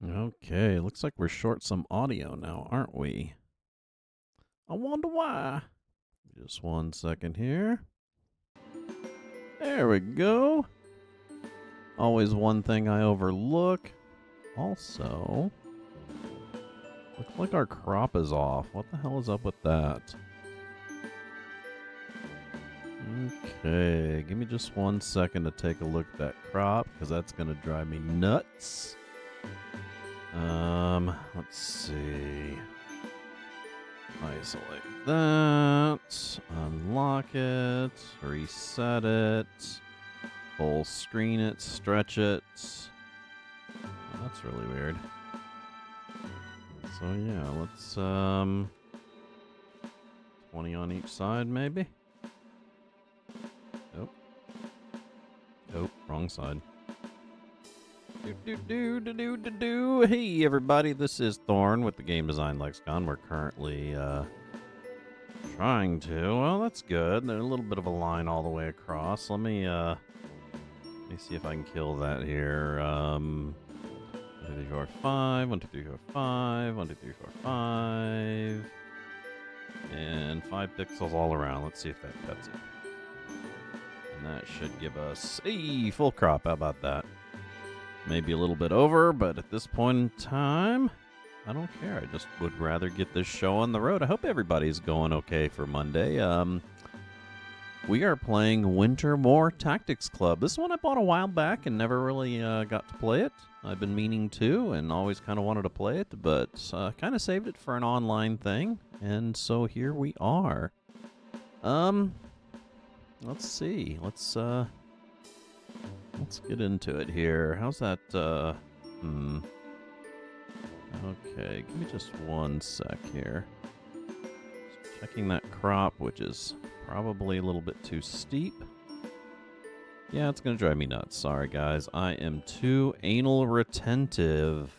Okay, looks like we're short some audio now, aren't we? I wonder why. Just 1 second here. There we go. Always one thing I overlook. Also, looks like our crop is off. What the hell is up with that? Okay, give me just 1 second to take a look at that crop, because that's going to drive me nuts. Let's see. Isolate that, unlock it, reset it, full screen it, stretch it. Oh, that's really weird. So yeah, let's 20 on each side maybe. Nope, wrong side. Hey everybody, this is Thorn with the Game Design Lexicon. We're currently trying to. Well, that's good. There's a little bit of a line all the way across. Let me see if I can kill that here. 1, 2, 3, 4, 5. 1, 2, 3, 4, 5. 1, 2, 3, 4, 5. And 5 pixels all around. Let's see if that cuts it. And that should give us a full crop. How about that? Maybe a little bit over, but at this point in time, I don't care. I just would rather get this show on the road. I hope everybody's going okay for Monday. We are playing Wintermoor Tactics Club. This one I bought a while back and never really got to play it. I've been meaning to and always kind of wanted to play it, but kind of saved it for an online thing. And so here we are. Let's see. Let's get into it here. How's that, Okay, give me just 1 sec here. Just checking that crop, which is probably a little bit too steep. Yeah, it's gonna drive me nuts. Sorry, guys. I am too anal retentive.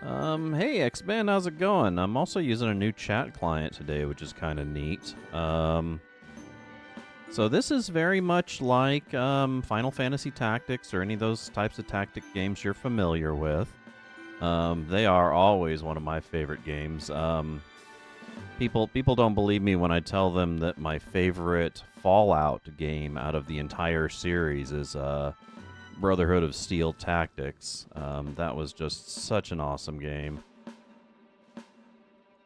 Hey, X-Man, how's it going? I'm also using a new chat client today, which is kind of neat. So this is very much like Final Fantasy Tactics or any of those types of tactic games you're familiar with. They are always one of my favorite games. People don't believe me when I tell them that my favorite Fallout game out of the entire series is Brotherhood of Steel Tactics. That was just such an awesome game.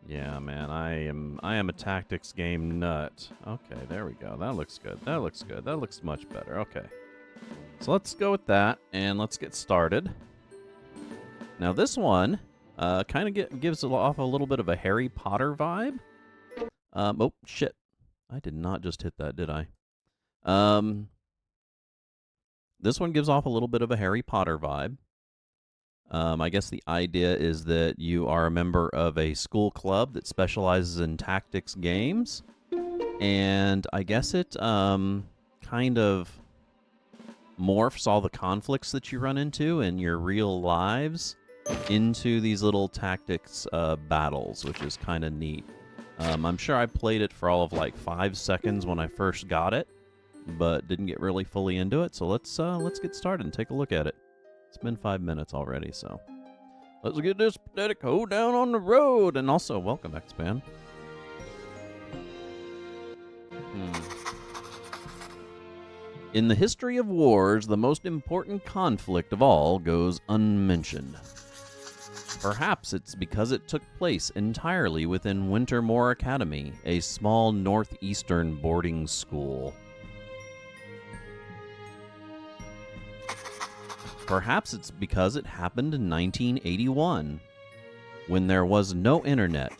Yeah, man, I am a tactics game nut. Okay, there we go. That looks good. That looks good. That looks much better. Okay. So let's go with that, and let's get started. Now this one kind of gives off a little bit of a Harry Potter vibe. Oh, shit. I did not just hit that, did I? This one gives off a little bit of a Harry Potter vibe. I guess the idea is that you are a member of a school club that specializes in tactics games. And I guess it kind of morphs all the conflicts that you run into in your real lives into these little tactics battles, which is kind of neat. I'm sure I played it for all of like 5 seconds when I first got it, but didn't get really fully into it. So let's get started and take a look at it. It's been 5 minutes already, so let's get this pathetic hoe down on the road. And also, welcome, X-Man. In the history of wars, the most important conflict of all goes unmentioned. Perhaps it's because it took place entirely within Wintermoor Academy, a small northeastern boarding school. Perhaps it's because it happened in 1981, when there was no internet.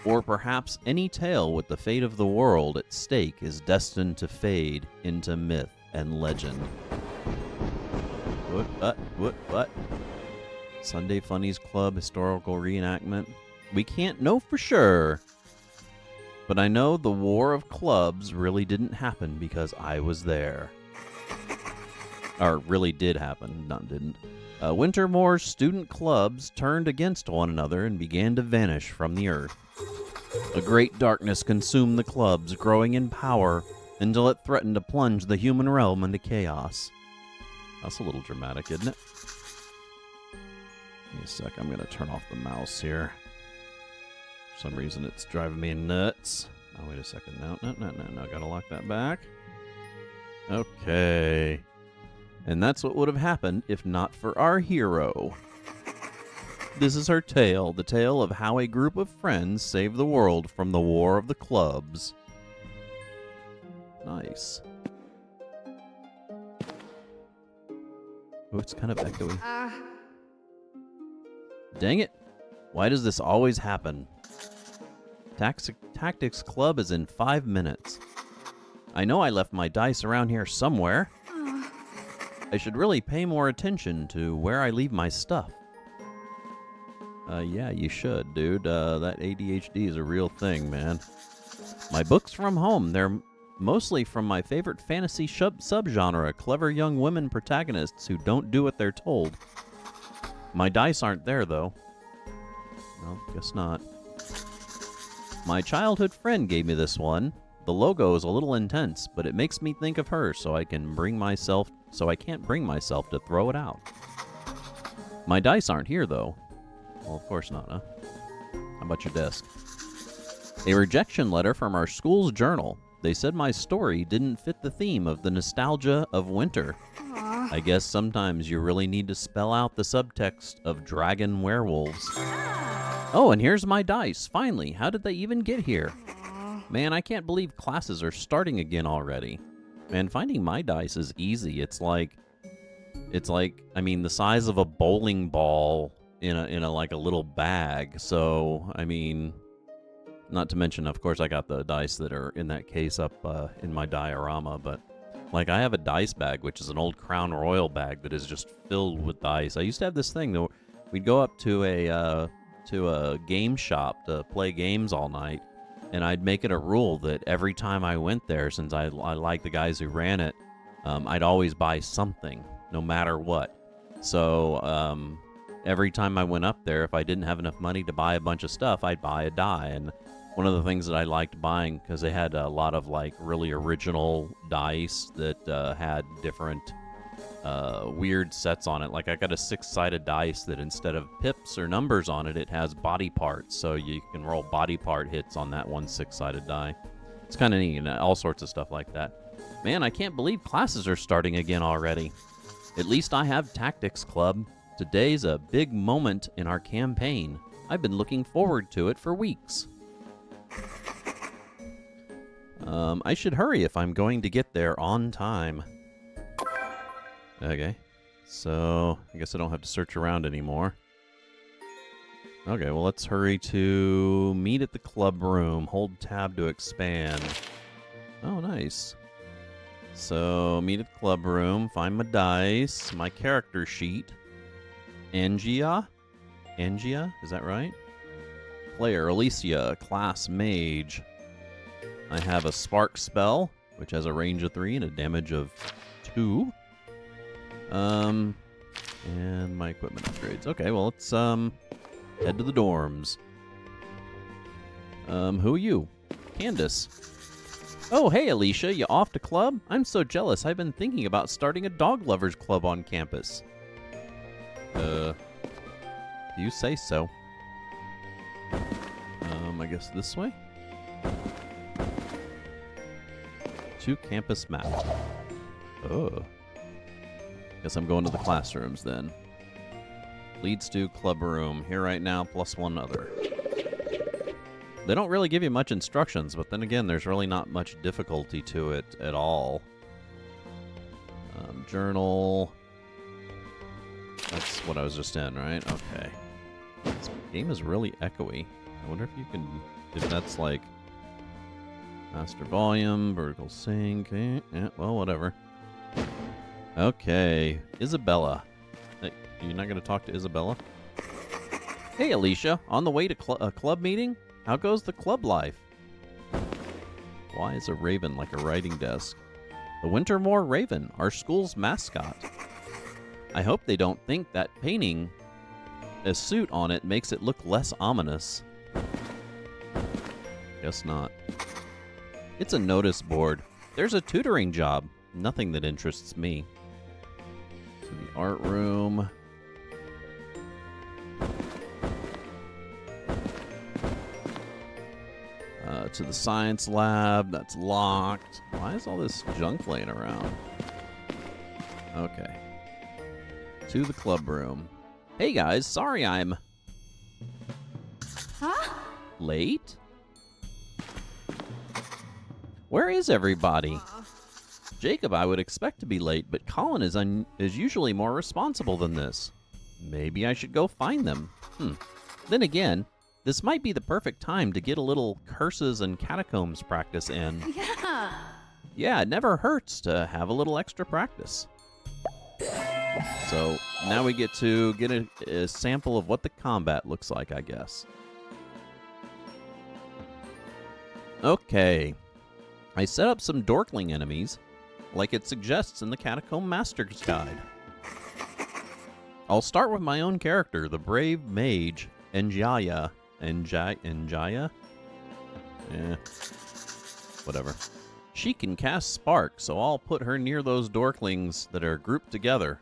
Or perhaps any tale with the fate of the world at stake is destined to fade into myth and legend. What? Sunday Funnies Club historical reenactment? We can't know for sure, but I know the War of Clubs really didn't happen because I was there. Or really did happen, not didn't. Wintermoor's student clubs turned against one another and began to vanish from the earth. A great darkness consumed the clubs, growing in power until it threatened to plunge the human realm into chaos. That's a little dramatic, isn't it? Give me a sec. I'm going to turn off the mouse here. For some reason, it's driving me nuts. Oh, wait a second. No. Gotta lock that back. Okay. And that's what would have happened if not for our hero. This is her tale. The tale of how a group of friends saved the world from the War of the Clubs. Nice. Oh, it's kind of echoey. Dang it. Why does this always happen? Tactics Club is in 5 minutes. I know I left my dice around here somewhere. I should really pay more attention to where I leave my stuff. Yeah, you should, dude. That ADHD is a real thing, man. My books from home, they're mostly from my favorite fantasy subgenre, clever young women protagonists who don't do what they're told. My dice aren't there, though. Well, guess not. My childhood friend gave me this one. The logo is a little intense, but it makes me think of her, so I can't bring myself to throw it out. My dice aren't here, though. Well, of course not, huh? How about your desk? A rejection letter from our school's journal. They said my story didn't fit the theme of the nostalgia of winter. I guess sometimes you really need to spell out the subtext of dragon werewolves. Oh, and here's my dice. Finally, how did they even get here? Man, I can't believe classes are starting again already. Man, finding my dice is easy. It's like, I mean, the size of a bowling ball in a like a little bag. So, I mean, not to mention, of course, I got the dice that are in that case up in my diorama, but like I have a dice bag, which is an old Crown Royal bag that is just filled with dice. I used to have this thing though. We'd go up to a game shop to play games all night, and I'd make it a rule that every time I went there, since I like the guys who ran it, I'd always buy something, no matter what. So every time I went up there, if I didn't have enough money to buy a bunch of stuff, I'd buy a die. And one of the things that I liked buying, because they had a lot of like really original dice that had different weird sets on it. Like I got a 6-sided dice that instead of pips or numbers on it, it has body parts. So you can roll body part hits on that one 6-sided die. It's kind of neat, and all sorts of stuff like that. Man, I can't believe classes are starting again already. At least I have Tactics Club. Today's a big moment in our campaign. I've been looking forward to it for weeks. I should hurry if I'm going to get there on time. Okay, so I guess I don't have to search around anymore. Okay, well, let's hurry to meet at the club room. Hold tab to expand. Oh, nice. So, meet at the club room, find my dice, my character sheet. Angia? Is that right? Player, Alicia, class mage. I have a spark spell, which has a range of 3 and a damage of 2. And my equipment upgrades. Okay, well, let's head to the dorms. Who are you? Candace. Oh, hey, Alicia, you off to club? I'm so jealous. I've been thinking about starting a dog lovers club on campus. You say so. I guess this way? To campus map. Oh. Guess I'm going to the classrooms then. Leads to club room. Here right now, plus 1 other. They don't really give you much instructions, but then again, there's really not much difficulty to it at all. Journal. That's what I was just in, right? Okay. This game is really echoey. I wonder if you can... If that's like... Master volume, vertical sync... yeah, well, whatever. Okay. Isabella. Hey, you're not going to talk to Isabella? Hey, Alicia. On the way to a club meeting? How goes the club life? Why is a raven like a writing desk? The Wintermoor Raven, our school's mascot. I hope they don't think that painting a suit on it makes it look less ominous. Guess not. It's a notice board. There's a tutoring job. Nothing that interests me. To the art room. To the science lab. That's locked. Why is all this junk laying around? Okay. To the club room. Hey guys, sorry I'm... Huh? late? Where is everybody? Jacob, I would expect to be late, but Colin is usually more responsible than this. Maybe I should go find them. Then again, this might be the perfect time to get a little curses and catacombs practice in. Yeah. Yeah, it never hurts to have a little extra practice. So now we get to get a sample of what the combat looks like, I guess. Okay. I set up some Dorkling enemies, like it suggests in the Catacomb Master's Guide. I'll start with my own character, the brave mage, Njaya. Njaya? Eh. Whatever. She can cast Spark, so I'll put her near those Dorklings that are grouped together.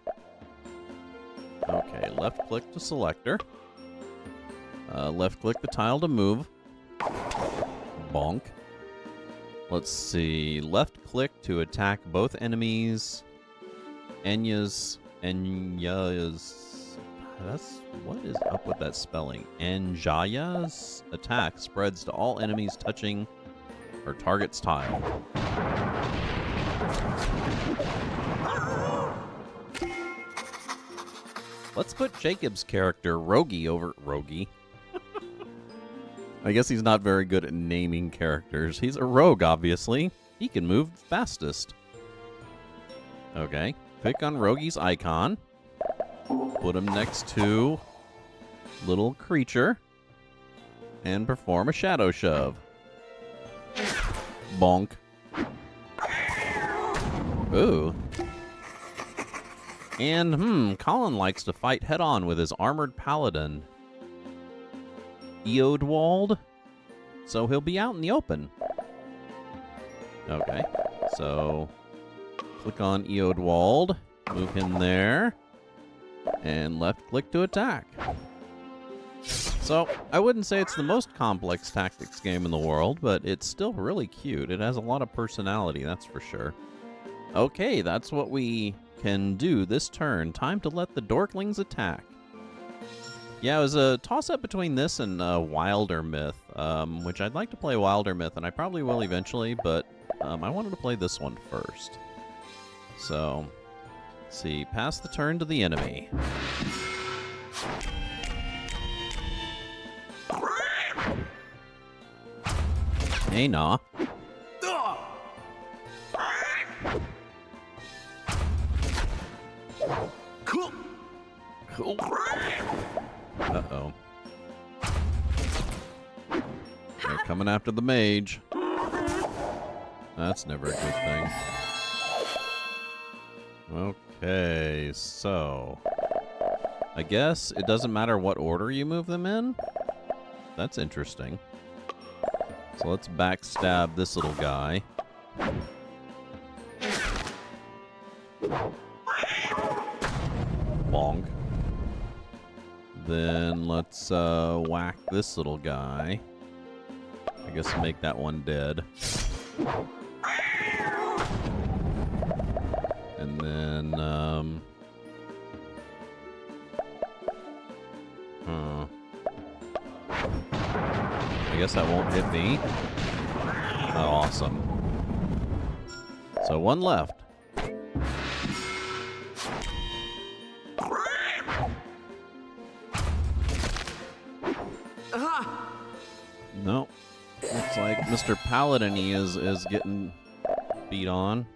Okay, left-click to select her. Left-click the tile to move. Bonk. Let's see. Left-click to attack both enemies. Enya's... What is up with that spelling? Njaya's attack spreads to all enemies touching her target's tile. Let's put Jacob's character, Rogi, over... Rogi? I guess he's not very good at naming characters. He's a rogue, obviously. He can move fastest. Okay. Click on Rogi's icon. Put him next to little creature. And perform a shadow shove. Bonk. Ooh. And, Colin likes to fight head-on with his armored paladin. Eodwald, so he'll be out in the open. Okay, so click on Eodwald, move him there, and left-click to attack. So, I wouldn't say it's the most complex tactics game in the world, but it's still really cute. It has a lot of personality, that's for sure. Okay, that's what we can do this turn. Time to let the Dorklings attack. Yeah, it was a toss-up between this and Wilder Myth, which I'd like to play Wilder Myth, and I probably will eventually, but I wanted to play this one first. So, let's see, pass the turn to the enemy. Hey, nah. Cool. Uh-oh. They're coming after the mage. That's never a good thing. Okay, so... I guess it doesn't matter what order you move them in? That's interesting. So let's backstab this little guy. Bonk. Then let's whack this little guy. I guess make that one dead. And then, I guess that won't hit me. Oh, awesome. So one left. Nope. Looks like Mr. Paladin is getting beat on.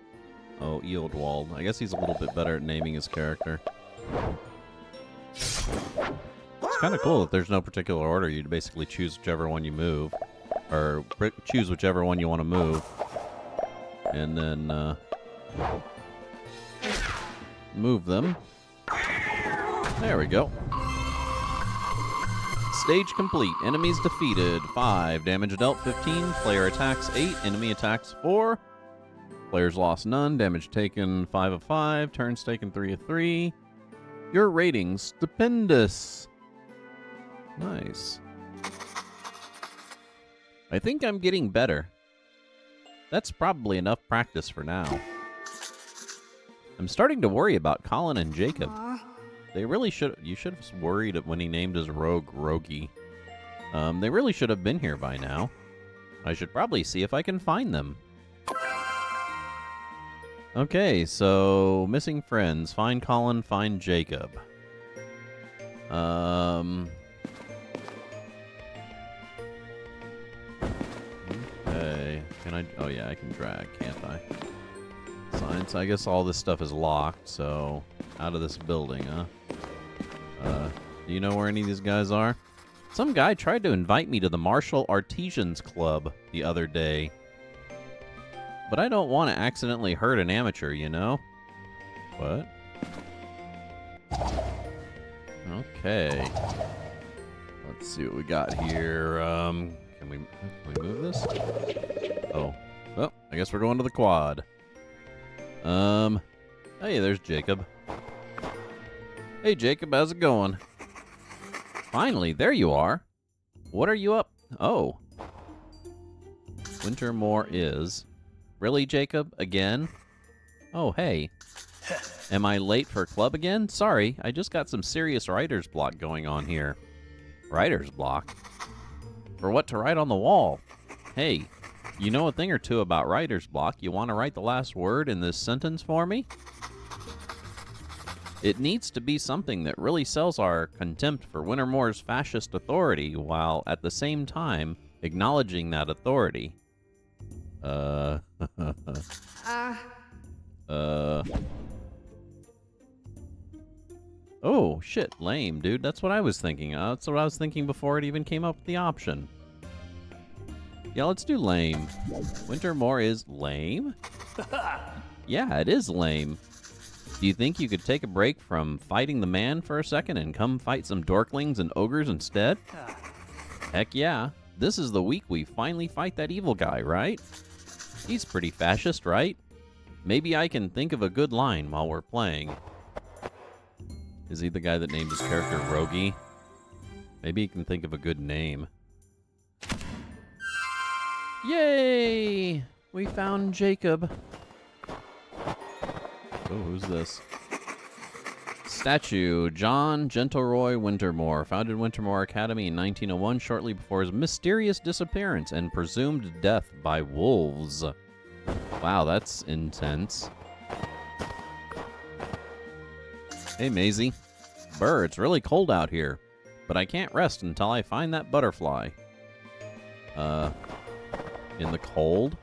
Oh, Eodwald. I guess he's a little bit better at naming his character. It's kind of cool that there's no particular order. You basically choose whichever one you move. Or choose whichever one you want to move. And then move them. There we go. Stage complete. Enemies defeated. 5. Damage dealt 15. Player attacks 8. Enemy attacks 4. Players lost none. Damage taken 5 of 5. Turns taken 3 of 3. Your rating stupendous. Nice. I think I'm getting better. That's probably enough practice for now. I'm starting to worry about Colin and Jacob. They really should... You should have worried when he named his rogue Rogie. They really should have been here by now. I should probably see if I can find them. Okay, so... Missing friends. Find Colin, find Jacob. Okay. Can I... Oh, yeah, I can drag, can't I? Science. I guess all this stuff is locked, so... Out of this building, huh? Do you know where any of these guys are? Some guy tried to invite me to the Martial Artisans Club the other day. But I don't want to accidentally hurt an amateur, you know? What? Okay. Let's see what we got here. Can we move this? Oh. Well, I guess we're going to the quad. Hey, there's Jacob. Hey, Jacob, how's it going? Finally, there you are. What are you up? Oh. Wintermoor is... Really, Jacob? Again? Oh, hey. Am I late for club again? Sorry, I just got some serious writer's block going on here. Writer's block? For what to write on the wall? Hey, you know a thing or two about writer's block. You want to write the last word in this sentence for me? It needs to be something that really sells our contempt for Wintermoor's fascist authority, while at the same time acknowledging that authority. Oh, shit, lame, dude. That's what I was thinking. That's what I was thinking before it even came up with the option. Yeah, let's do lame. Wintermoor is lame? Yeah, it is lame. Do you think you could take a break from fighting the man for a second and come fight some dorklings and ogres instead? Heck yeah. This is the week we finally fight that evil guy, right? He's pretty fascist, right? Maybe I can think of a good line while we're playing. Is he the guy that named his character Rogie? Maybe he can think of a good name. Yay! We found Jacob. Oh, who's this? Statue. John Gentleroy Wintermoor. Founded Wintermoor Academy in 1901, shortly before his mysterious disappearance and presumed death by wolves. Wow, that's intense. Hey, Maisie. Burr, it's really cold out here, but I can't rest until I find that butterfly. In the cold?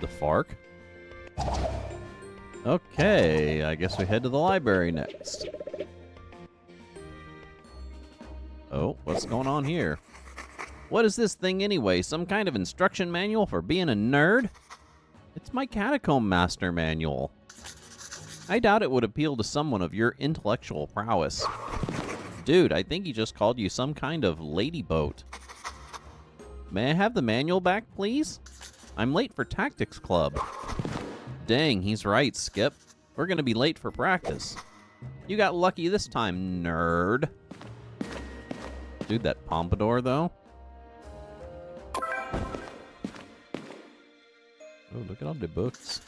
The Fark? Okay, I guess we head to the library next. Oh, what's going on here? What is this thing anyway? Some kind of instruction manual for being a nerd? It's my Catacomb Master manual. I doubt it would appeal to someone of your intellectual prowess. Dude, I think he just called you some kind of ladyboat. May I have the manual back, please? I'm late for Tactics Club. Dang, he's right, Skip. We're gonna be late for practice. You got lucky this time, nerd. Dude, that pompadour, though. Oh, look at all the books.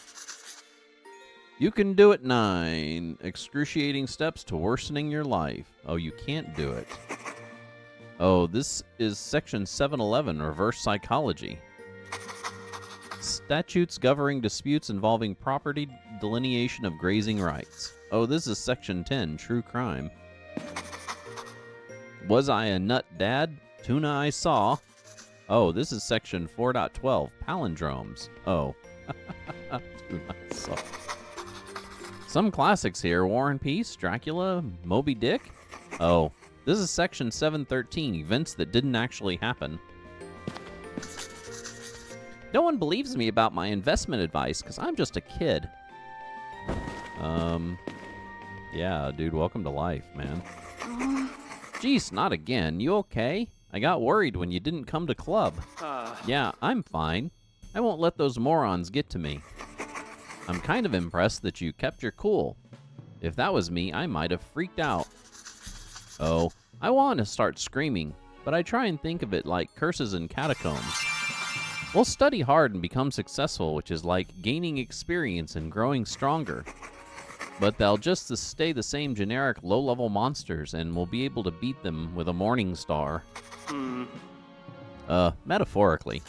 You can do it 9. Excruciating steps to worsening your life. Oh, you can't do it. Oh, this is section 711, reverse psychology. Statutes governing disputes involving property delineation of grazing rights. Oh, this is section 10, true crime. Was I a nut dad? Tuna I saw. Oh, this is section 4.12, palindromes. Oh. Tuna I saw. Some classics here. War and Peace, Dracula, Moby Dick. Oh, this is section 713, events that didn't actually happen. No one believes me about my investment advice, because I'm just a kid. Yeah, dude, welcome to life, man. Jeez, not again. You okay? I got worried when you didn't come to club. Yeah, I'm fine. I won't let those morons get to me. I'm kind of impressed that you kept your cool. If that was me, I might have freaked out. Oh, I want to start screaming. but I try and think of it like curses and catacombs. We'll study hard and become successful, which is like gaining experience and growing stronger. But they'll just stay the same generic low-level monsters, and we'll be able to beat them with a morning star. Metaphorically.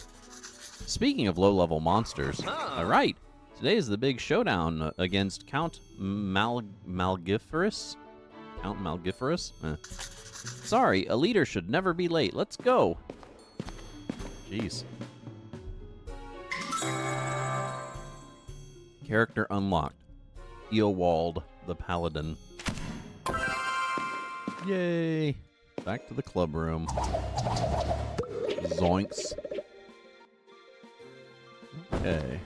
Speaking of low-level monsters, alright, today is the big showdown against Count Malgiferous? Count Malgiferous? Sorry, a leader should never be late. Let's go. Jeez. Character unlocked. Eowald the Paladin. Yay! Back to the club room. Zoinks. Okay.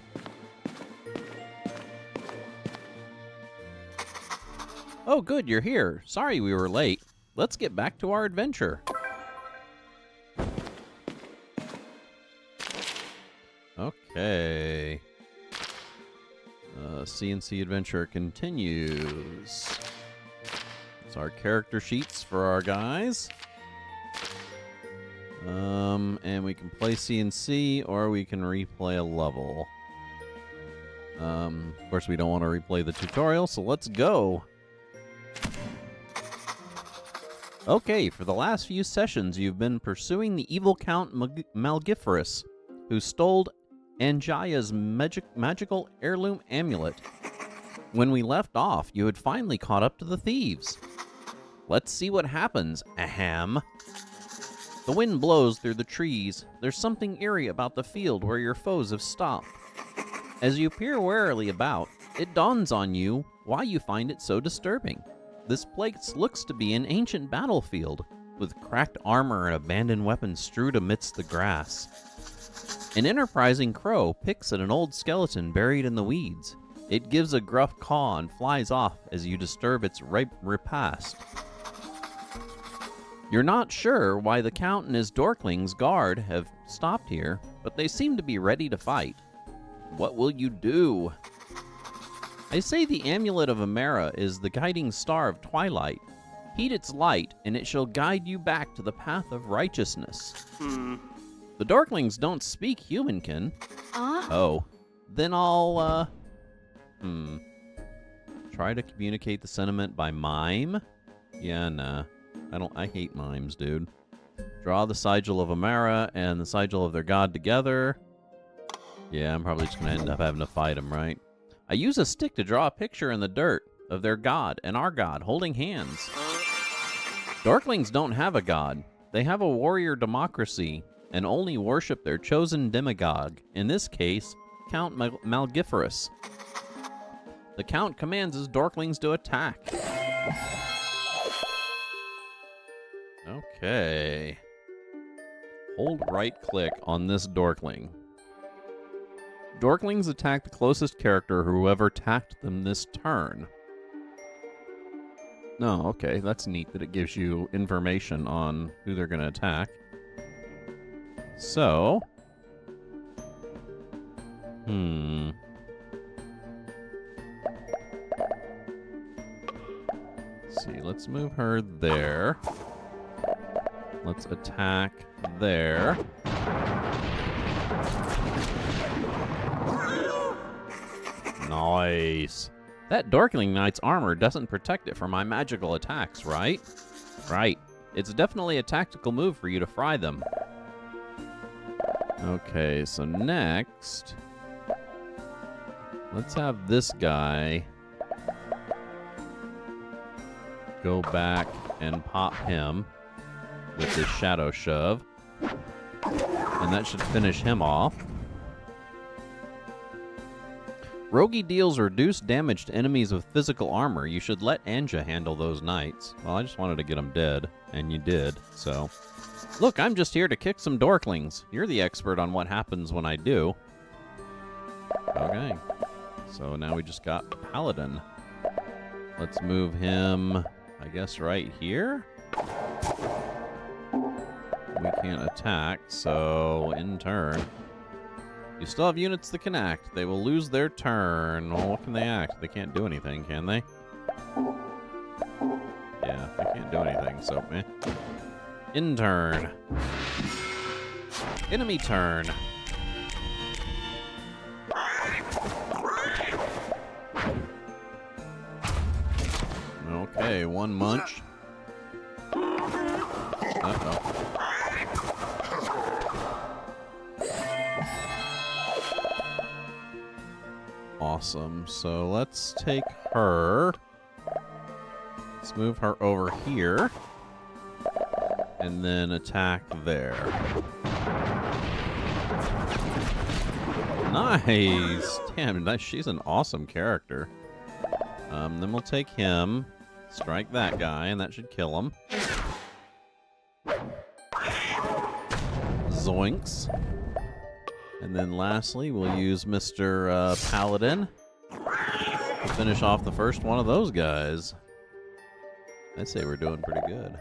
Oh, good, you're here. Sorry we were late. Let's get back to our adventure. Okay. CNC adventure continues. It's our character sheets for our guys. And we can play CNC or we can replay a level. Of course, we don't want to replay the tutorial, so let's go. Okay, for the last few sessions, you've been pursuing the evil Count Malgiferous, who stole Anjaya's magical heirloom amulet. When we left off, you had finally caught up to the thieves. Let's see what happens, aham. The wind blows through the trees. There's something eerie about the field where your foes have stopped. As you peer warily about, it dawns on you why you find it so disturbing. This place looks to be an ancient battlefield, with cracked armor and abandoned weapons strewed amidst the grass. An enterprising crow picks at an old skeleton buried in the weeds. It gives a gruff caw and flies off as you disturb its repast. You're not sure why the Count and his Dorkling's guard have stopped here, but they seem to be ready to fight. What will you do? I say the amulet of Amara is the guiding star of twilight. Heed its light, and it shall guide you back to the path of righteousness. The Dorklings don't speak humankin. Oh. Then I'll, try to communicate the sentiment by mime? Yeah, nah. I hate mimes, dude. Draw the sigil of Amara and the sigil of their god together. Yeah, I'm probably just gonna end up having to fight them, right? I use a stick to draw a picture in the dirt of their god and our god holding hands. Dorklings don't have a god. They have a warrior democracy and only worship their chosen demagogue, in this case, Count Malgiferous. The Count commands his Dorklings to attack. Okay. Hold right-click on this Dorkling. Dorklings attack the closest character whoever attacked them this turn. No, okay, that's neat that it gives you information on who they're going to attack. So... Let's see, let's move her there. Let's attack there. Nice. That Dorkling Knight's armor doesn't protect it from my magical attacks, right? Right. It's definitely a tactical move for you to fry them. Okay, so next... let's have this guy go back and pop him with his shadow shove. And that should finish him off. Rogi deals reduced damage to enemies with physical armor. You should let Anja handle those knights. Well, I just wanted to get them dead, and you did, so... Look, I'm just here to kick some Dorklings. You're the expert on what happens when I do. Okay. So now we just got Paladin. Let's move him, I guess, right here? We can't attack, so in turn... You still have units that can act. They will lose their turn. Well, what can they act? They can't do anything, can they? Yeah, they can't do anything, so meh. Intern. Enemy turn. Okay, one munch. Uh-oh. Awesome. So let's take her. Let's move her over here. And then attack there. Nice! Damn, she's an awesome character. Then we'll take him, strike that guy, and that should kill him. Zoinks. And then lastly, we'll use Mr. Paladin to finish off the first one of those guys. I'd say we're doing pretty good.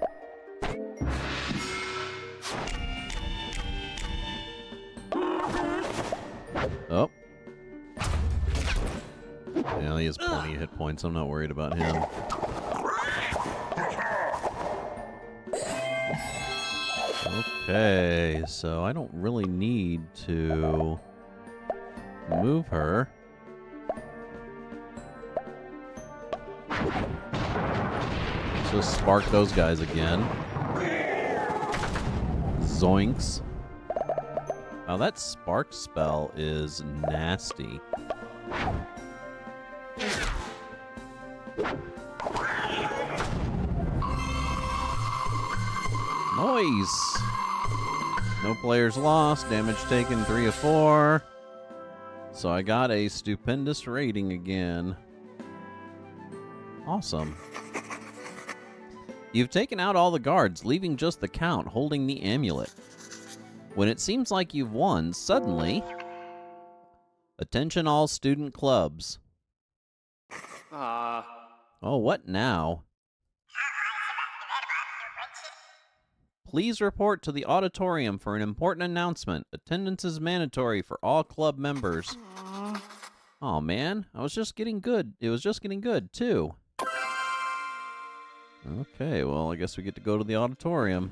Oh. Yeah, he has plenty of hit points. I'm not worried about him. Okay, so I don't really need to move her. Let's just spark those guys again. Zoinks. Wow, that spark spell is nasty. Nice! No players lost. Damage taken 3 of 4. So I got a stupendous rating again. Awesome. You've taken out all the guards, leaving just the Count holding the amulet. When it seems like you've won, suddenly... Attention all student clubs. Oh, what now? Please report to the auditorium for an important announcement. Attendance is mandatory for all club members. Oh man, I was just getting good. It was just getting good, too. Okay, well, I guess we get to go to the auditorium.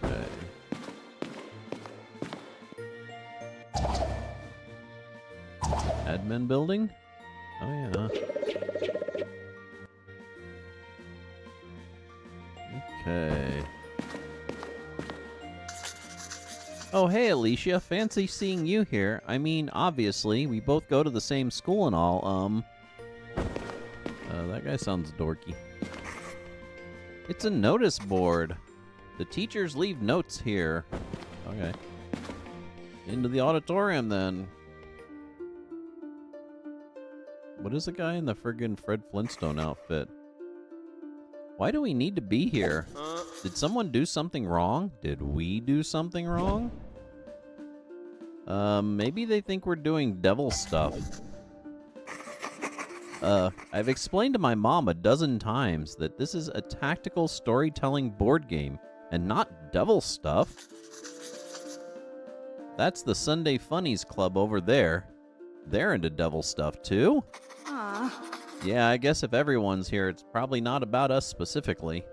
Okay. Admin building? Oh, yeah. Okay. Oh, hey, Alicia. Fancy seeing you here. I mean, obviously, we both go to the same school and all. That guy sounds dorky. It's a notice board. The teachers leave notes here. Okay. Into the auditorium, then. What is the guy in the friggin' Fred Flintstone outfit? Why do we need to be here? Did someone do something wrong? Did we do something wrong? Maybe they think we're doing devil stuff. I've explained to my mom a dozen times that this is a tactical storytelling board game and not devil stuff. That's the Sunday Funnies Club over there. They're into devil stuff, too. Yeah, I guess if everyone's here, it's probably not about us specifically.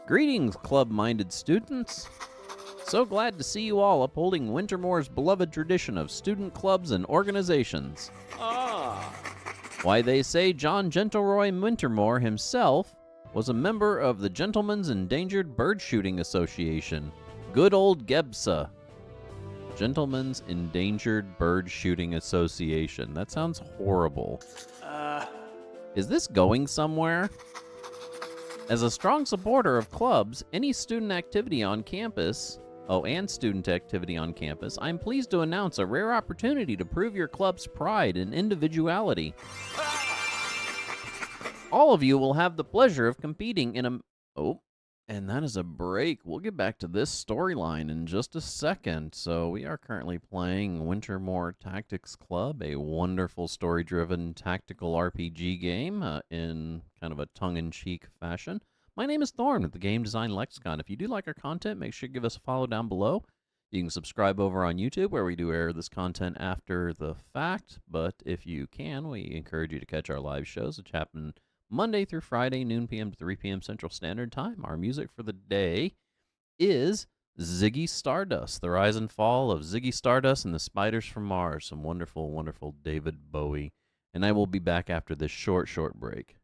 Greetings, club-minded students. So glad to see you all upholding Wintermoor's beloved tradition of student clubs and organizations. Why, they say John Gentleroy Wintermoor himself was a member of the Gentlemen's Endangered Bird Shooting Association. Good old GEBSA. Gentlemen's Endangered Bird Shooting Association. That sounds horrible. Is this going somewhere? As a strong supporter of clubs, any student activity on campus, and student activity on campus, I'm pleased to announce a rare opportunity to prove your club's pride and individuality. All of you will have the pleasure of competing in a... Oh, and that is a break. We'll get back to this storyline in just a second. So we are currently playing Wintermoor Tactics Club, a wonderful story-driven tactical RPG game in kind of a tongue-in-cheek fashion. My name is Thorn with the Game Design Lexicon. If you do like our content, make sure you give us a follow down below. You can subscribe over on YouTube, where we do air this content after the fact. But if you can, we encourage you to catch our live shows, which happen Monday through Friday, noon p.m. to 3 p.m. Central Standard Time. Our music for the day is Ziggy Stardust, the rise and fall of Ziggy Stardust and the Spiders from Mars. Some wonderful, wonderful David Bowie. And I will be back after this short break.